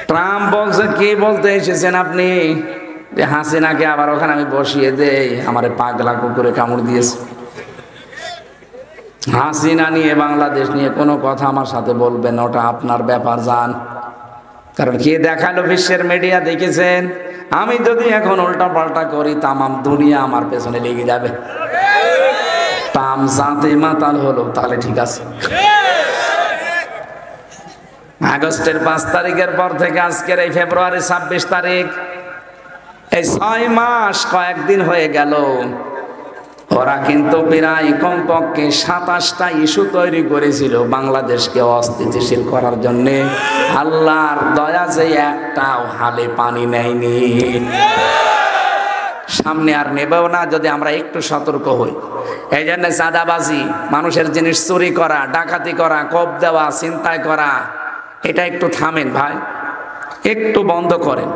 ট্রাম্প বলছে, কি বলতে এসেছেন আপনি? যে হাসিনাকে আবার ওখানে আমি বসিয়ে দেই, আমারে পাগলা কুকুরে কামড় দিয়েছে। হাসিনা নিয়ে, বাংলাদেশ নিয়ে কোনো কথা আমার সাথে বলবেন, ওটা আপনার ব্যাপার, যান। কারণ কে দেখালো বিশ্বের মিডিয়া, দেখেছেন? আমি যদি এখন উল্টা পাল্টা করি তামাম দুনিয়া আমার পেছনে লেগে যাবে। তাম জাতে মাতাল হলো, তাহলে ঠিক আছে। আগস্টের 5 তারিখের পর থেকে আজকের এই ফেব্রুয়ারি 26 তারিখ, এই 6 মাস কয়েকদিন হয়ে গেল, ওরা কিন্তু প্রায় কমপক্ষে 27টা ইস্যু তৈরি করেছিল বাংলাদেশকে অস্থিতিশীল করার জন্য। আল্লাহর দয়া যে একটাও হালে পানি নেয়নি, সামনে আর নেবেও না যদি আমরা একটু সতর্ক হই। এই জন্য চাঁদাবাজি, মানুষের জিনিস চুরি করা, ডাকাতি করা, কোপ দেওয়া, ছিনতাই করা, এটা একটু থামেন ভাই, একটু বন্ধ করেন।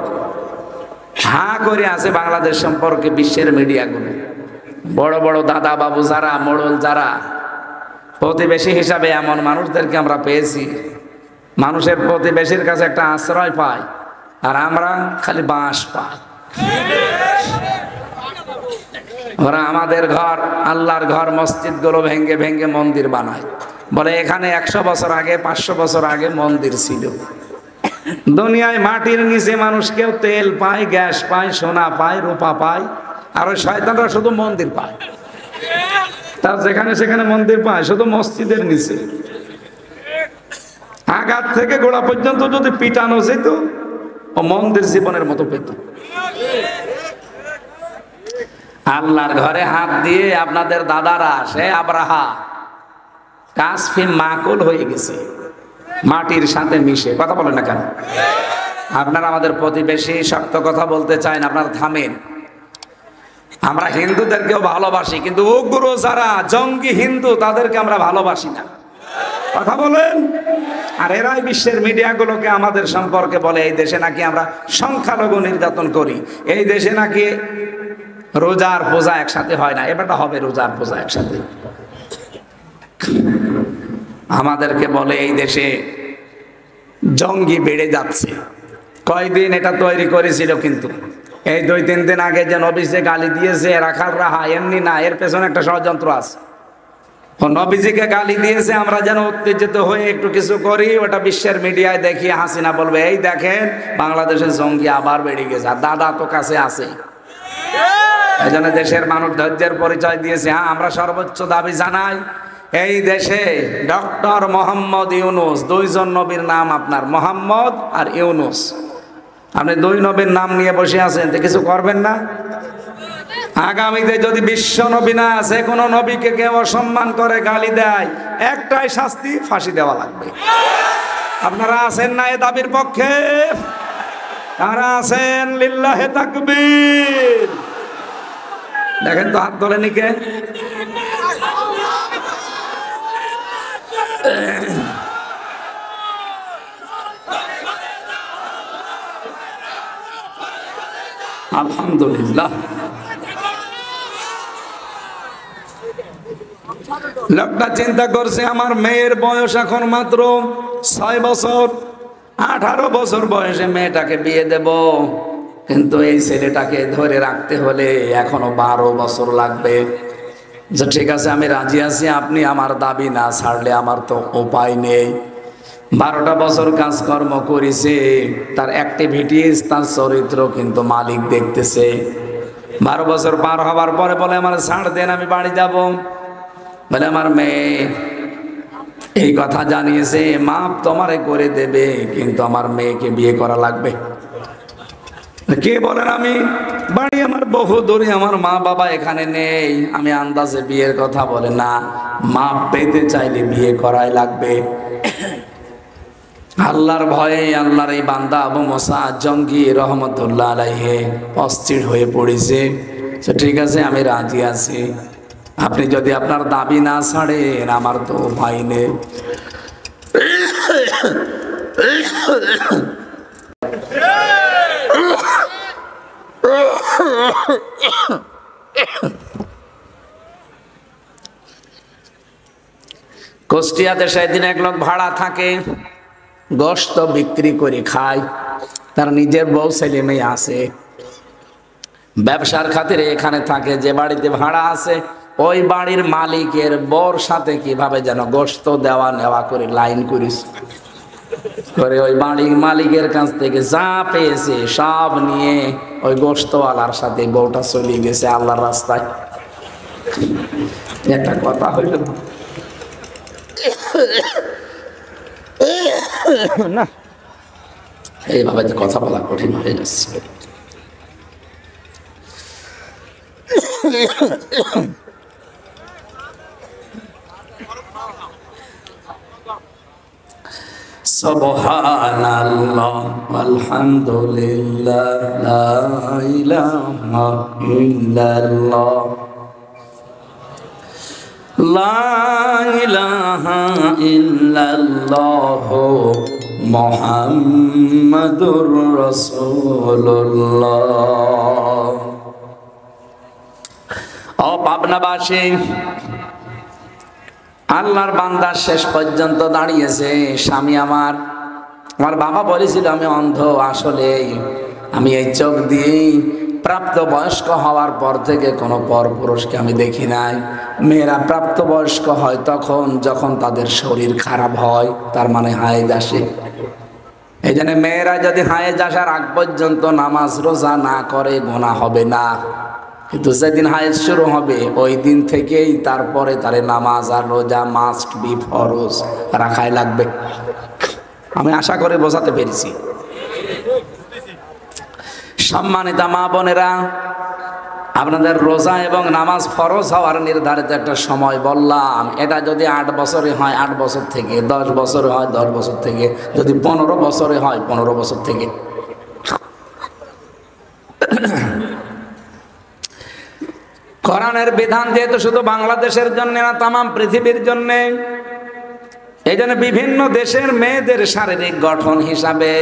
হাঁ করে আছে বাংলাদেশ সম্পর্কে বিশ্বের মিডিয়াগুলো। বড় বড় দাদা বাবু যারা, মোড়ল যারা, প্রতিবেশী হিসাবে এমন মানুষদেরকে আমরা পেয়েছি, মানুষের প্রতিবেশীর কাছে একটা আশ্রয় পাই, আর আমরা খালি বাঁশ পাই। ওরা আমাদের ঘর, আল্লাহর ঘর, মসজিদগুলো ভেঙ্গে ভেঙ্গে মন্দির বানায়, বলে এখানে 100 বছর আগে, 500 বছর আগে মন্দির ছিল। দুনিয়ায় মাটির নিচে মানুষ কেউ তেল পায়, গ্যাস পায়, সোনা পায়, রূপা পায়, আর ওই শয়তানরা শুধু মন্দির পায়। তার যেখানে সেখানে মন্দির পায়, শুধু মসজিদের নিচে। আঘাত থেকে গোড়া পর্যন্ত যদি পিটানো যেত, ও মন্দির জীবনের মতো পেত। আল্লাহর ঘরে হাত দিয়ে আপনাদের দাদারা, সে আব্রাহা, কাসফি মাকুল হয়ে গেছে, মাটির সাথে মিশে। কথা বলেন না কেন? আপনারা আমাদের প্রতিবেশী, শক্ত কথা বলতে চান, আপনারা থামেন। আমরা হিন্দুদেরকেও ভালোবাসি, কিন্তু উগ্র যারা জঙ্গি হিন্দু তাদেরকে আমরা ভালোবাসি না। কথা বলেন। আর এরাই বিশ্বের মিডিয়াগুলোকে আমাদের সম্পর্কে বলে এই দেশে নাকি আমরা সংখ্যালঘু নির্যাতন করি, এই দেশে নাকি রোজার পূজা একসাথে হয় না। এবারটা হবে রোজার পূজা একসাথে। আমাদেরকে বলে এই দেশে জঙ্গি বেড়ে যাচ্ছে। কয়দিন এটা তৈরি করেছিল, কিন্তু এই 2-3 দিন আগে যে নবীকে গালি দিয়েছে রাখাল রাহা, এমনি না, এর পেছনে একটা ষড়যন্ত্র আছে। ও নবীজিকে গালি দিয়েছে, আমরা যেন উত্তেজিত হয়ে একটু কিছু করি, ওটা বিশ্বের মিডিয়ায় দেখিয়ে হাসিনা বলবে এই দেখেন বাংলাদেশের জঙ্গি আবার বেড়ে গেছে, আর দাদা তো কাছে আছে। এই জন্য দেশের মানুষ ধৈর্যের পরিচয় দিয়েছে। হ্যাঁ, আমরা সর্বোচ্চ দাবি জানাই, এই দেশে ডক্টর মোহাম্মদ ইউনুস, 2 জন নবীর নাম আপনার মোহাম্মদ আর ইউনুস, আপনি 2 নবীর নাম নিয়ে বসে আছেন, তো কিছু করবেন না? আগামীতে যদি বিশ্ব নবী না আছে, কোনো নবীকে কেউ অসম্মান করে গালি দেয়, একটাই শাস্তি, ফাঁসি দেওয়া লাগবে। আপনারা আছেন না এ দাবির পক্ষে? কারা আছেন? লিল্লাহে তাকবীর। দেখেন তো হাত তোলেনি কে? আলহামদুলিল্লাহ। লোকটা চিন্তা করছে আমার মেয়ের বয়স এখন মাত্র 6 বছর, 18 বছর বয়সে মেয়েটাকে বিয়ে দেব, কিন্তু এই ছেলেটাকে ধরে রাখতে হলে এখনো 12 বছর লাগবে। যে ঠিক আছে, আমি রাজি আছি, আপনি আমার দাবি না ছাড়লে আমার তো উপায় নেই। 12টা বছর কাজকর্ম করেছে, তার অ্যাক্টিভিটিস, তার চরিত্র কিন্তু মালিক দেখতেছে। 12 বছর পার হওয়ার পরে বলে আমার ছাড় দেন, আমি বাড়ি যাব। বলে আমার মেয়ে এই কথা জানিয়েছে, মাপ তোমারে করে দেবে, কিন্তু আমার মেয়েকে বিয়ে করা লাগবে। কে বলেন? আমি বাড়ি আমার বহু দূরে, আমার মা বাবা এখানে নেই, আমি আন্দাজে বিয়ের কথা বলে না, মাপ পেতে চাইলে বিয়ে করাই লাগবে। আল্লাহর ভয়ে আল্লাহর এই বান্দা আবু মুসা জঙ্গি রহমতুল্লাহ আলাইহি অস্থির হয়ে পড়েছে। ঠিক আছে, আমি রাজি আছি, আপনি যদি আপনার দাবি না ছাড়েন আমার তো উপায় নেই। কুষ্টিয়াতে সেদিন এক লোক ভাড়া থাকে, গোশত বিক্রি করে খায়, তার নিজের বউ ছেলে মেয়ে আছে, ব্যবসার খাতিরে এখানে থাকে। যে বাড়িতে ভাড়া আছে ওই বাড়ির মালিকের বউর সাথে কিভাবে যেন গোশত দেওয়া নেওয়া করে লাইন করিস করে ওই বাড়ির মালিকের কাছ থেকে যা পেয়েছে সব নিয়ে ওই গোশতওয়ালার সাথে বউটা চলে গেছে আল্লাহর রাস্তায়। একটা কথা হইল না, এইভাবে তো কথা বলা কঠিন হয়ে যাচ্ছে। সুবহানাল্লাহ আলহামদুলিল্লাহ লা ইলাহা ইল্লাল্লাহ লা ইলাহা ইল্লাল্লাহ মুহাম্মাদুর রাসূলুল্লাহ। ও পাবনাবাসী, আল্লাহর বান্দা শেষ পর্যন্ত দাঁড়িয়েছে। স্বামী আমার বাবা বলেছিল আমি অন্ধ, আসলে আমি এই চোখ দিয়েই প্রাপ্ত বয়স্ক হওয়ার পর থেকে কোনো পরপুরুষকে আমি দেখি নাই। মেয়েরা প্রাপ্ত বয়স্ক হয় তখন যখন তাদের শরীর খারাপ হয়, তার মানে হায়েজ আসে। এই জন্য মেয়েরা যদি হায়েজ আসার আগ পর্যন্ত নামাজ রোজা না করে গুনাহ হবে না, কিন্তু যেদিন হায়েজ শুরু হবে ওই দিন থেকেই তারপরে তারে নামাজ আর রোজা মাস্ট বি ফরজ রাখাই লাগবে। আমি আশা করে বোঝাতে পেরেছি। সম্মানিতা মা বোনেরা, আপনাদের রোজা এবং নামাজ ফরজ হওয়ার নির্ধারিত একটা সময় বললাম, এটা যদি 8 বছরে হয় 8 বছর থেকে, 10 বছরে হয় 10 বছর থেকে, যদি 15 বছরে হয় 15 বছর থেকে। কোরআনের বিধান যেহেতু শুধু বাংলাদেশের জন্য না, তামাম পৃথিবীর জন্য, এই জন্য বিভিন্ন দেশের মেয়েদের শারীরিক গঠন হিসাবে,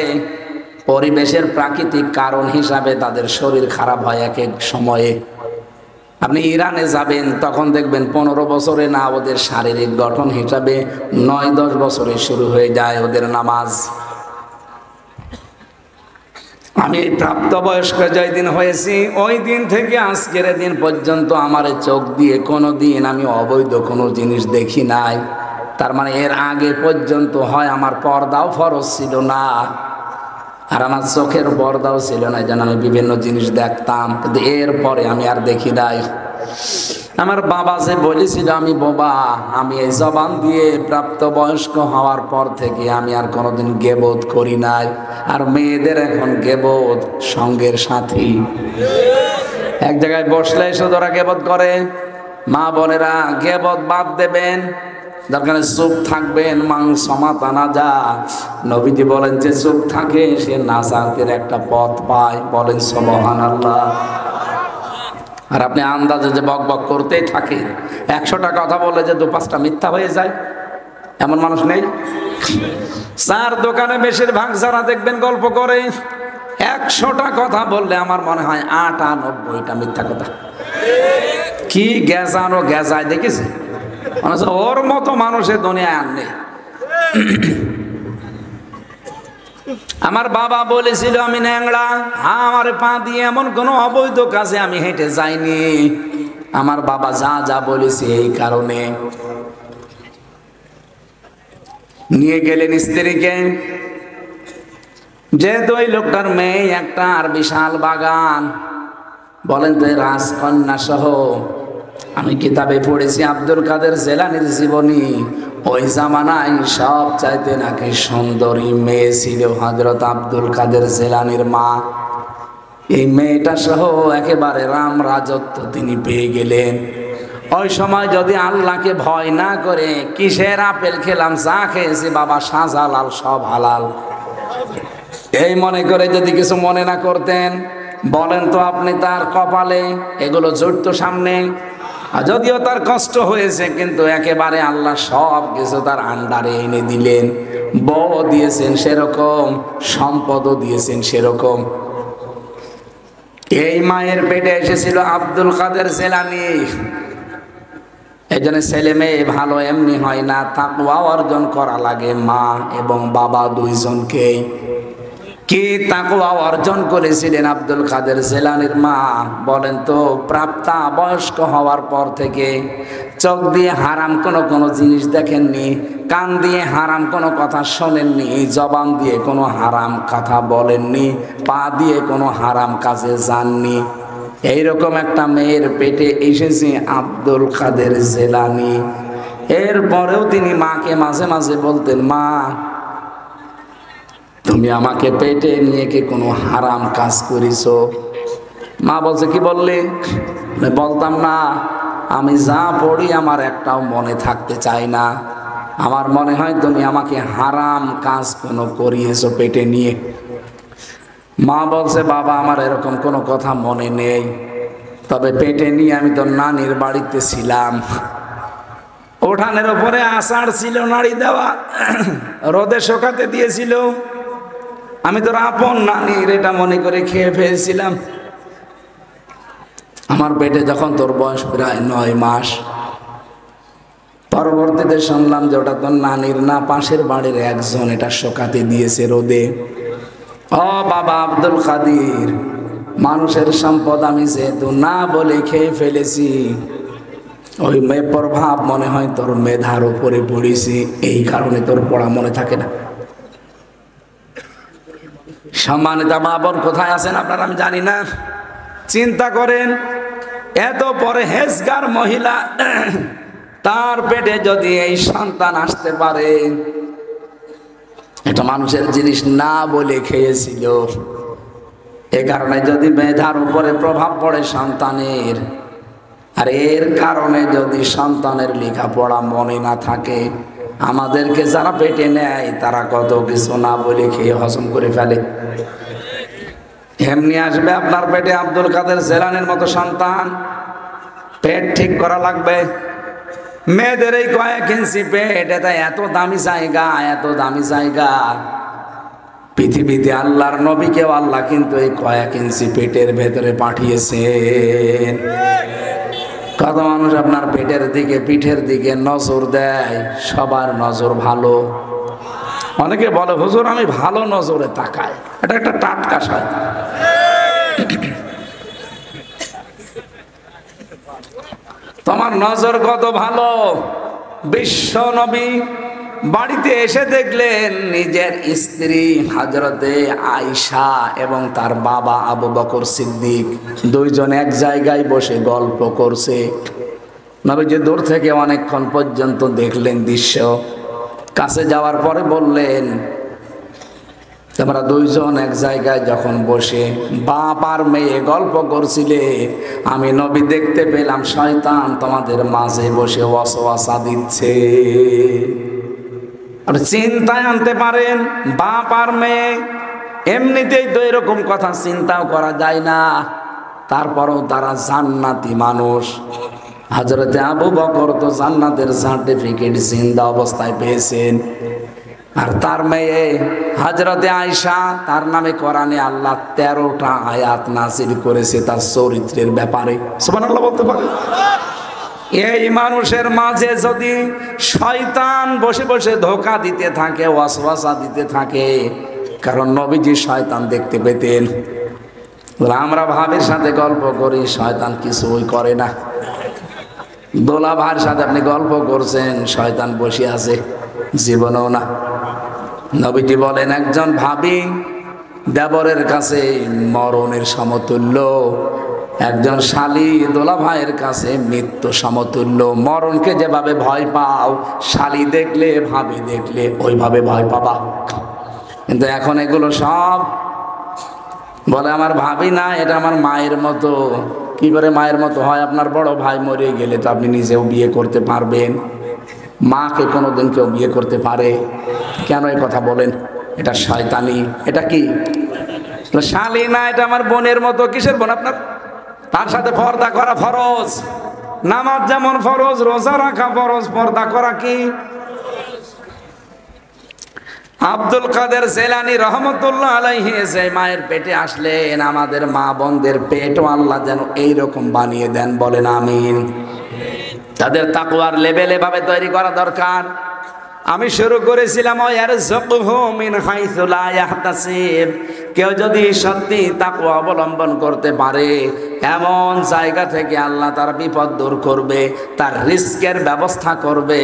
পরিবেশের প্রাকৃতিক কারণ হিসাবে তাদের শরীর খারাপ হয় এক এক সময়ে। আপনি ইরানে যাবেন, তখন দেখবেন 15 বছরে না, ওদের শারীরিক গঠন হিসাবে 9-10 বছরে শুরু হয়ে যায় ওদের নামাজ। আমি প্রাপ্তবয়স্ক যেই দিন হয়েছি, ওই দিন থেকে আজকের দিন পর্যন্ত আমার চোখ দিয়ে কোনো দিন আমি অবৈধ কোনো জিনিস দেখি নাই। তার মানে এর আগে পর্যন্ত হয় আমার পর্দাও ফরজ ছিল না, আর আমার চোখের পর্দাও ছিল না, যেন আমি বিভিন্ন জিনিস দেখতাম, কিন্তু এরপরে আমি আর দেখি নাই। আমার বাবা যে বলেছিল আমি বোবা, আমি এই জবান দিয়ে প্রাপ্তবয়স্ক হওয়ার পর থেকে আমি আর কোনোদিন গেবোধ করি নাই। আর মেয়েদের এখন গেবোধ সঙ্গের সাথী, এক জায়গায় বসলে শুধু ওরা গেবোধ করে। মা বোনেরা, গেবোধ বাদ দেবেন, দরকার চুপ থাকবেন। মাংসমাতা না যা, নবীজি বলেন যে চুপ থাকে সে নাজাতের একটা পথ পায়। বলেন সুবহানাল্লাহ। আর আপনি আন্দাজে যে বক বক করতেই থাকে, 100টা কথা বলে যে 2-5টা মিথ্যা হয়ে যায়, এমন মানুষ নেই? চার দোকানে বেশিরভাগ যারা দেখবেন গল্প করে, 100টা কথা বললে আমার মনে হয় 98টা মিথ্যা কথা। কি গেজানো গেজায় দেখেছি, ওর মতো মানুষের দুনিয়ায় আর নেই। আমার বাবা বলেছিল আমি ন্যাংড়া, আমার পা দিয়ে এমন কোনো অবৈধ কাজে আমি হেঁটে যাইনি। আমার বাবা যা যা বলেছে এই কারণে। নিয়ে গেলেন স্ত্রীকে, যেহেতু ওই লোকটার মেয়ে একটা, আর বিশাল বাগান। বলেন তো রাজকন্যা সহ, আমি কিতাবে পড়েছি আব্দুল কাদের জেলানির জীবনী, ওই জামানায় সব চাইতে নাকি সুন্দরী মেয়ে ছিল হযরত আব্দুল কাদের জেলানির মা। এই মেয়েটা সহ একেবারে রাম রাজত্ব তিনি পেয়ে গেলেন। ওই সময় যদি আল্লাহকে ভয় না করে, কিসের আপেল খেলাম, চা খেয়েছি বাবা শাহজালাল সব হালাল, এই মনে করে যদি কিছু মনে না করতেন, বলেন তো আপনি তার কপালে এগুলো জড়তো সামনে। যদিও তার কষ্ট হয়েছে, কিন্তু একেবারে আল্লাহ সব কিছু তার আন্ডারে এনে দিলেন। বউ দিয়েছেন সেরকম, সম্পদও দিয়েছেন সেরকম। এই মায়ের পেটে এসেছিল আব্দুল কাদের জেলানি। এই জন্য ছেলে মেয়ে ভালো এমনি হয় না, তাকওয়া অর্জন করা লাগে মা এবং বাবা দুইজনকেই। কি তাকওয়া অর্জন করেছিলেন আব্দুল কাদের জেলানির মা, বলেন তো? প্রাপ্তা বয়স্ক হওয়ার পর থেকে চোখ দিয়ে হারাম কোনো জিনিস দেখেননি, কান দিয়ে হারাম কোনো কথা শোনেননি, জবান দিয়ে কোনো হারাম কথা বলেননি, পা দিয়ে কোনো হারাম কাজে যাননি। এইরকম একটা মেয়ের পেটে এসেছে আব্দুল কাদের জেলানি। এরপরেও তিনি মাকে মাঝে মাঝে বলতেন, মা তুমি আমাকে পেটে নিয়ে কি কোনো হারাম কাজ করেছো? মা বলছে, কি বললে? বলতাম না, আমি যা পড়ি আমার একটাও মনে থাকতে চায় না, আমার মনে হয় তুমি আমাকে হারাম কাজ কোনো করিয়েছো পেটে নিয়ে। মা বলছে, বাবা আমার এরকম কোনো কথা মনে নেই, তবে পেটে নিয়ে আমি তো নানির বাড়িতে ছিলাম, উঠানের উপরে আষাঢ় ছিল নাড়ি দেওয়া, রোদে শুকাতে দিয়েছিল, আমি তোর আপন নানির এটা মনে করে খেয়ে ফেলছিলাম। আমার পেটে যখন তোর বয়স প্রায় 9 মাস, পরবর্তীতে শুনলাম যে ওটা তোর নানির না, পাশের বাড়ির একজন এটা শুকাতে দিয়েছে রোদে। ও বাবা আব্দুল কাদের, মানুষের সম্পদ আমি যেহেতু না বলে খেয়ে ফেলেছি, ওই প্রভাব মনে হয় তোর মেধার উপরে পড়েছি, এই কারণে তোর পড়া মনে থাকে না। সম্মানিত মা বোন কোথায় আছেন আপনারা আমি জানি না। চিন্তা করেন, এত পরহেজগার মহিলা, তার পেটে যদি এই সন্তান আসতে পারে, এটা মানুষের জিনিস না বলে খেয়েছিল। এ কারণে যদি মেধার উপরে প্রভাব পড়ে সন্তানের, আর এর কারণে যদি সন্তানের লেখাপড়া মনে না থাকে, আমাদেরকে যারা পেটে নেয় তারা কত কিছু না বলে খেয়ে হজম করে ফেলে। এমনি আসবে আপনার পেটে আব্দুল কাদের জেলানির মতো সন্তান, পেট ঠিক করা লাগবে। মেয়েদের এই কয়েক ইঞ্চি পেট, এটা এত দামি জায়গা, এত দামি জায়গা। পৃথিবীতে আল্লাহর নবীকেও আল্লাহ কিন্তু এই কয়েক ইঞ্চি পেটের ভেতরে পাঠিয়েছেন। কত মানুষ আপনার পেটের দিকে, পিঠের দিকে নজর দেয়, সবার নজর ভালো। অনেকে বলে হুজুর আমি ভালো নজরে তাকাই, এটা একটা টাটকা শয়তান। তোমার নজর কত ভালো। বিশ্ব নবী বাড়িতে এসে দেখলেন নিজের স্ত্রী হযরতে আয়েশা এবং তার বাবা আবু বকর সিদ্দিক দুইজন এক জায়গায় বসে গল্প করছে। নবীজি দূর থেকে অনেকক্ষণ পর্যন্ত দেখলেন দৃশ্য। কাছে যাওয়ার পরে বললেন, তোমরা দুইজন এক জায়গায় যখন বসে বাপ আর মেয়ে গল্প করছিলে, আমি নবী দেখতে পেলাম শয়তান তোমাদের মাঝে বসে ওয়াসওয়াসা দিচ্ছে। আপনি চিন্তায় আনতে পারেন, বাপ আর মেয়ে এমনিতেই তো এরকম কথা চিন্তাও করা যায় না, তারপরও তারা জান্নাতি মানুষ। হযরতে আবু বকর তো জান্নাতের সার্টিফিকেট জিন্দা অবস্থায় পেয়েছেন, আর তার মেয়ে হযরতে আয়েশা, তার নামে কোরআনে আল্লাহ 13টা আয়াত নাযিল করেছে তার চরিত্রের ব্যাপারে। সুবহানাল্লাহ বলতে পারে। এই মানুষের মাঝে যদি শয়তান বসে বসে ধোঁকা দিতে থাকে, ওয়াসওয়াসা দিতে থাকে, কারণ নবীজি শয়তান দেখতে পেতেন। আমরা ভাবির সাথে গল্প করি, শয়তান কিছুই করে না। দোলা ভাইয়ের সাথে আপনি গল্প করছেন, শয়তান বসে আছে, জীবনেও না। নবীজি বলেন একজন ভাবি দেবরের কাছে মরণের সমতুল্য, একজন শালী দোলা ভাইয়ের কাছে মৃত্যু সমতুল্য। মরণকে যেভাবে ভয় পাও, শালী দেখলে ভাবি দেখলে ওইভাবে ভয় পাবা। কিন্তু এখন এগুলো সব বলে আমার ভাবি না, এটা আমার মায়ের মতো। কি করে মায়ের মতো হয়? আপনার বড় ভাই মরে গেলে তো আপনি নিজেও বিয়ে করতে পারবেন, মাকে কোনোদিন কেউ বিয়ে করতে পারে? কেন এই কথা বলেন? এটা শয়তানি। এটা কি শালী না, এটা আমার বোনের মতো। কিসের বোন আপনার? তার সাথে পর্দা করা ফরজ। নামাজ যেমন ফরজ, রোজা রাখা ফরজ, পর্দা করা কি? আব্দুল কাদের জেলানী রহমতুল্লাহ আলাইহি যে মায়ের পেটে আসলেন, আমাদের মা বোনদের পেটও আল্লাহ যেন এইরকম বানিয়ে দেন, বলেন আমিন। তাদের তাকওয়ার লেভেল এভাবে তৈরি করা দরকার। আমি শুরু করেছিলাম ওয়ারযুকহু মিন হাইসু লা ইয়াহতাসিব। কেউ যদি সত্যি তাকওয়া অবলম্বন করতে পারে, এমন জায়গা থেকে আল্লাহ তার বিপদ দূর করবে, তার রিস্কের ব্যবস্থা করবে।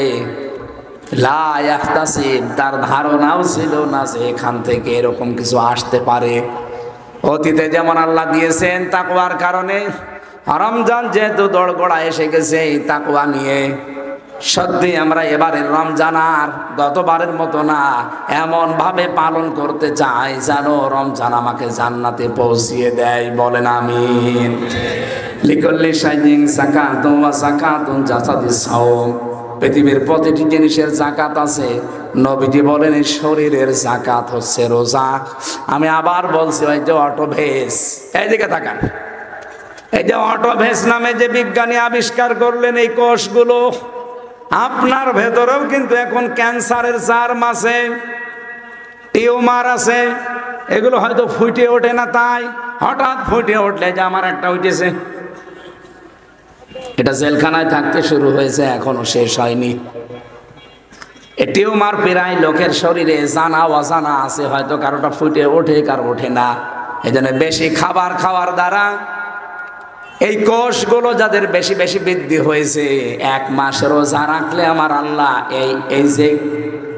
লা ইয়াহতাসিব, তার ধারণাও ছিল না যে এখান থেকে এরকম কিছু আসতে পারে। অতীতে যেমন আল্লাহ দিয়েছেন তাকওয়ার কারণে। রমজান যেহেতু দোড়গোড়া এসে গেছে এই তাকওয়া নিয়ে, সত্যি আমরা এবারের রমজান আর গতবারের মতো না, এমন ভাবে পালন করতে চাই যেন রমজান আমাকে জান্নাতে পৌঁছিয়ে দেয়, বলেন আমিন। লিকুল্লি শাইইন যাকাতুন ওয়া যাকাতুন জাসাদিস সাওম। পৃথিবীর প্রতিটি জিনিসের যাকাত আছে। নবীজি বলেন এই শরীরের যাকাত হচ্ছে রোজা। আমি আবার বলছি, ওই যে অটোভেস, এই দিকে তাকান, এই যে অটোভেস নামে যে বিজ্ঞানী আবিষ্কার করলেন এই কোষগুলো, আপনার ভেতরেও কিন্তু এখন ক্যান্সারের জার্ম আছে, টিউমার আছে। এগুলো হয়তো ফুটে ওঠে না, তাই হঠাৎ ফুটে উঠলে যে আমার একটা উঠেছে, এটা জেলখানায় থাকতে শুরু হয়েছে, এখনো শেষ হয়নি। এই টিউমার প্রায় লোকের শরীরে জানা অজানা আছে, হয়তো কারোটা ফুটে ওঠে, কারো ওঠে না। এই জন্য বেশি খাবার খাওয়ার দ্বারা এই কোষগুলো যাদের বেশি বেশি বৃদ্ধি হয়েছে, 1 মাস রোজা রাখলে আমার আল্লাহ এই যে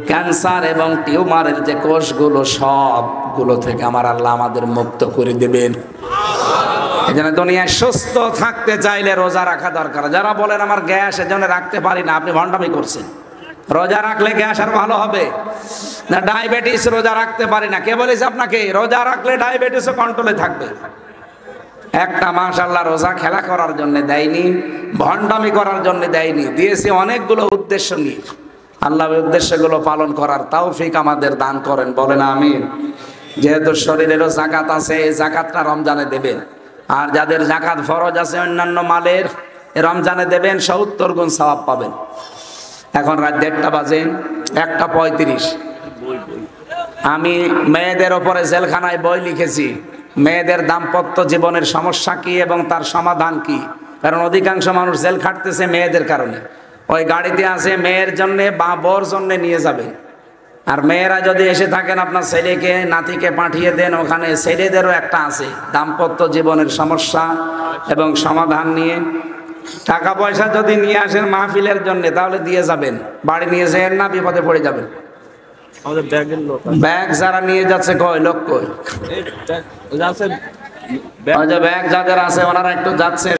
ক্যান্সার এবং টিউমারের যে কোষগুলো, সবগুলো থেকে আমার আল্লাহ আমাদের মুক্ত করে দেবেন। এই জন্য দুনিয়ায় সুস্থ থাকতে চাইলে রোজা রাখা দরকার। যারা বলেন আমার গ্যাস এজন্য রাখতে পারি না, আপনি ভণ্ডামি করছেন। রোজা রাখলে গ্যাস আর ভালো হবে না। ডায়াবেটিস রোজা রাখতে পারি না, কে বলেছে আপনাকে? রোজা রাখলে ডায়াবেটিসও কন্ট্রোলে থাকবে। একটা মাস আল্লাহ রোজা খেলা করার জন্য দেয়নি, ভণ্ডামি করার জন্য দেয়নি, দিয়েছে অনেকগুলো উদ্দেশ্য নিয়ে। আল্লাহ উদ্দেশ্যগুলো পালন করার তৌফিক আমাদের দান করেন, বলেন আমিন। যেহেতু শরীরেরও যাকাত আছে, এই যাকাতটা রমজানে দেবেন। আর যাদের যাকাত ফরজ আছে অন্যান্য মালের, রমজানে দেবেন ৭০ গুণ সওয়াব পাবেন। এখন রাত ১:৩০ বাজে, ১:৩৫। আমি মেয়েদের ওপরে জেলখানায় বই লিখেছি, মেয়েদের দাম্পত্য জীবনের সমস্যা কি এবং তার সমাধান কি। কারণ অধিকাংশ মানুষ জেল খাটতেছে মেয়েদের কারণে। ওই গাড়িতে আছে মেয়ের জন্য বা বর জন্য নিয়ে যাবে। আর মেয়েরা যদি এসে থাকেন আপনার ছেলেকে নাতিকে পাঠিয়ে দেন, ওখানে ছেলেদেরও একটা আছে দাম্পত্য জীবনের সমস্যা এবং সমাধান নিয়ে। টাকা পয়সা যদি নিয়ে আসেন মাহফিলের জন্য তাহলে দিয়ে যাবেন, বাড়ি নিয়ে যেন না, বিপদে পড়ে যাবেন। ব্যাগ যারা নিয়ে যাচ্ছে কয় লোক, কই ব্যাগ যাদের আছে ওনারা একটু যাচ্ছে।